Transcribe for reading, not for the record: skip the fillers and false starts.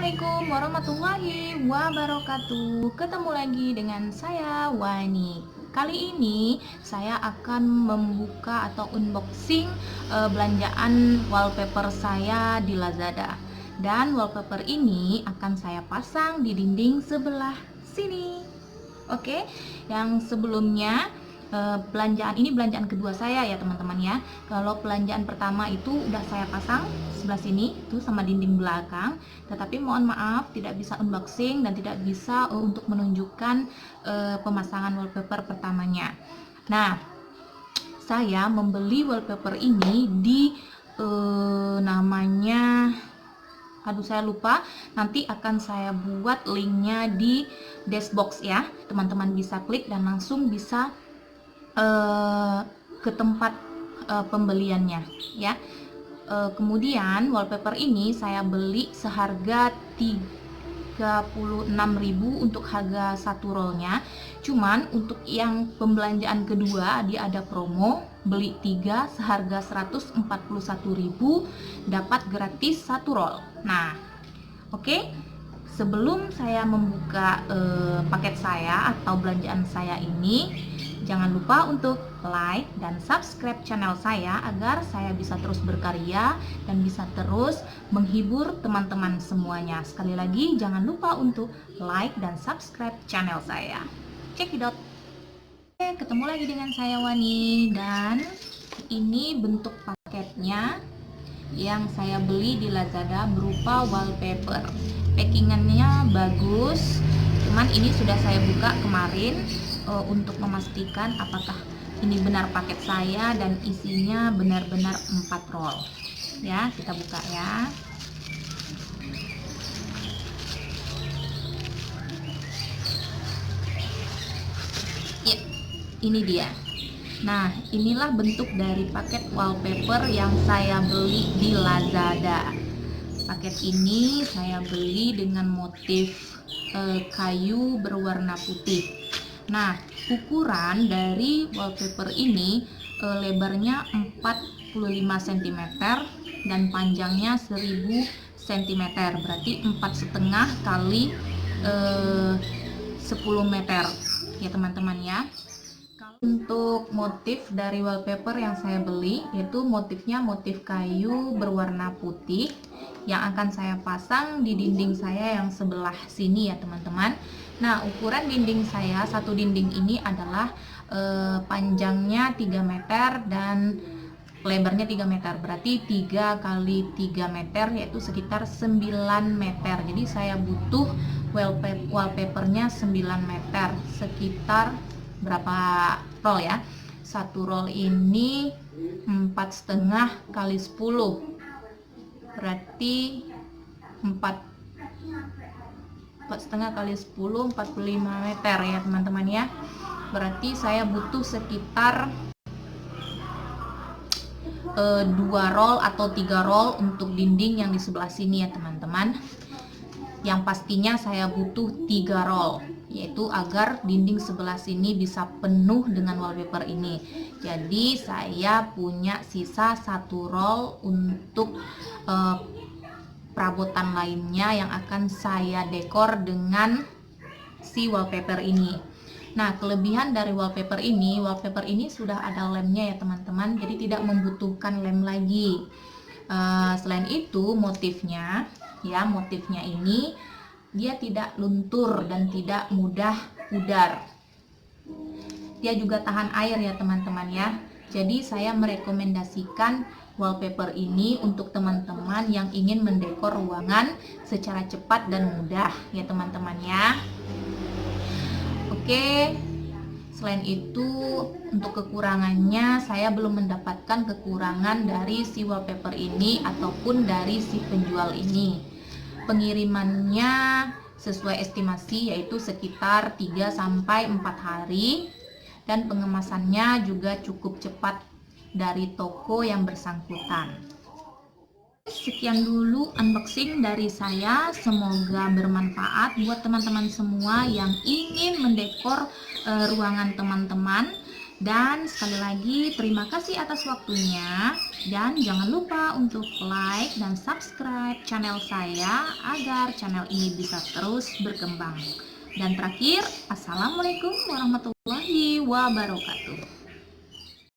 Assalamualaikum warahmatullahi wabarakatuh. Ketemu lagi dengan saya Wani. Kali ini saya akan membuka atau unboxing belanjaan wallpaper saya di Lazada. Dan wallpaper ini akan saya pasang di dinding sebelah sini. Oke, yang sebelumnya belanjaan ini belanjaan kedua saya ya teman-teman ya. Kalau belanjaan pertama itu udah saya pasang sebelah sini tuh sama dinding belakang, tetapi mohon maaf tidak bisa unboxing dan tidak bisa untuk menunjukkan pemasangan wallpaper pertamanya. Nah, saya membeli wallpaper ini di namanya, aduh saya lupa, nanti akan saya buat linknya di dashbox ya, teman-teman bisa klik dan langsung bisa ke tempat pembeliannya ya. Kemudian wallpaper ini saya beli seharga 36.000 untuk harga satu rollnya. Cuman untuk yang pembelanjaan kedua dia ada promo, beli 3 seharga 141.000 dapat gratis satu roll. Nah, oke. Sebelum saya membuka paket saya atau belanjaan saya ini, jangan lupa untuk like dan subscribe channel saya agar saya bisa terus berkarya dan bisa terus menghibur teman-teman semuanya. Sekali lagi, jangan lupa untuk like dan subscribe channel saya. Check it out. Oke, ketemu lagi dengan saya Wani, dan ini bentuk paketnya yang saya beli di Lazada berupa wallpaper. Packingannya bagus, cuman ini sudah saya buka kemarin untuk memastikan apakah ini benar paket saya dan isinya benar-benar 4 roll ya. Kita buka ya. Ya, ini dia. Nah, inilah bentuk dari paket wallpaper yang saya beli di Lazada. Paket ini saya beli dengan motif kayu berwarna putih. Nah, ukuran dari wallpaper ini lebarnya 45 cm dan panjangnya 1000 cm, berarti 4,5 kali 10 meter ya teman-teman ya. Untuk motif dari wallpaper yang saya beli, yaitu motifnya motif kayu berwarna putih yang akan saya pasang di dinding saya yang sebelah sini ya teman-teman. Nah, ukuran dinding saya, satu dinding ini adalah panjangnya 3 meter dan lebarnya 3 meter, berarti 3 kali 3 meter yaitu sekitar 9 meter. Jadi saya butuh wallpapernya 9 meter, sekitar berapa roll ya? Satu roll ini 4,5 kali 10, berarti 4,5 kali 10, 45 meter ya teman-teman ya. Berarti saya butuh sekitar 2 roll atau 3 roll untuk dinding yang di sebelah sini ya teman-teman. Yang pastinya saya butuh 3 roll, yaitu agar dinding sebelah sini bisa penuh dengan wallpaper ini. Jadi saya punya sisa 1 roll untuk perabotan lainnya yang akan saya dekor dengan si wallpaper ini. Nah, kelebihan dari wallpaper ini sudah ada lemnya ya teman-teman, jadi tidak membutuhkan lem lagi. Selain itu motifnya ini dia tidak luntur dan tidak mudah pudar. Dia juga tahan air ya teman-teman ya. Jadi saya merekomendasikan wallpaper ini untuk teman-teman yang ingin mendekor ruangan secara cepat dan mudah ya teman-teman ya. Oke. Selain itu, untuk kekurangannya saya belum mendapatkan kekurangan dari si wallpaper ini ataupun dari si penjual ini. Pengirimannya sesuai estimasi yaitu sekitar 3-4 hari, dan pengemasannya juga cukup cepat dari toko yang bersangkutan. Sekian dulu unboxing dari saya, semoga bermanfaat buat teman-teman semua yang ingin mendekor ruangan teman-teman Dan sekali lagi terima kasih atas waktunya, dan jangan lupa untuk like dan subscribe channel saya agar channel ini bisa terus berkembang. Dan terakhir, assalamualaikum warahmatullahi wabarakatuh.